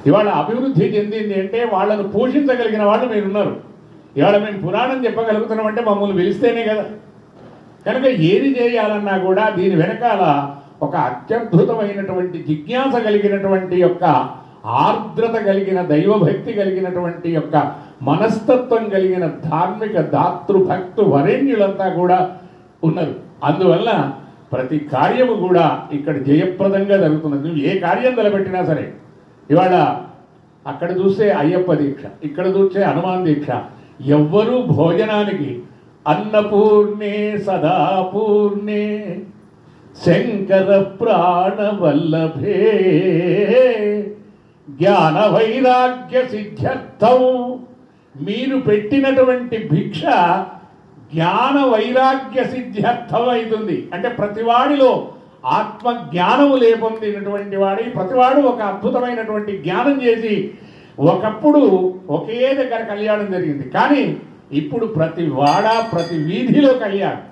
ఇవాళ అభివృద్ధి చెందింది అంటే వాళ్ళను పోషించగలిగిన వాళ్ళు మీరున్నారు. ఇవాళ మేము పురాణం చెప్పగలుగుతున్నామంటే మమ్మల్ని పిలిస్తేనే కదా. కనుక ఏది చేయాలన్నా కూడా దీని వెనకాల ఒక అత్యద్భుతమైనటువంటి జిజ్ఞాస కలిగినటువంటి యొక్క ఆర్ద్రత కలిగిన దైవభక్తి కలిగినటువంటి యొక్క మనస్తత్వం కలిగిన ధార్మిక దాతృభక్తు వరేణ్యులంతా కూడా ఉన్నారు. అందువల్ల ప్రతి కార్యము కూడా ఇక్కడ జయప్రదంగా జరుగుతున్నది. నువ్వు ఏ కార్యం తలపెట్టినా సరే, ఇవాళ అక్కడ చూస్తే అయ్యప్ప దీక్ష, ఇక్కడ చూస్తే హనుమాన్ దీక్ష, ఎవ్వరూ భోజనానికి అన్నపూర్ణే సదాపూర్ణే శంకర ప్రాణవల్లభే జ్ఞాన వైరాగ్య సిద్ధ్యర్థం, మీరు పెట్టినటువంటి భిక్ష జ్ఞాన వైరాగ్య సిద్ధ్యర్థం అవుతుంది. అంటే ప్రతివాడిలో ఆత్మజ్ఞానము లేపొందినటువంటి వాడి ప్రతివాడు ఒక అద్భుతమైనటువంటి జ్ఞానం చేసి, ఒకప్పుడు ఒకే దగ్గర కళ్యాణం జరిగింది, కానీ ఇప్పుడు ప్రతి వాడ ప్రతి వీధిలో కళ్యాణం.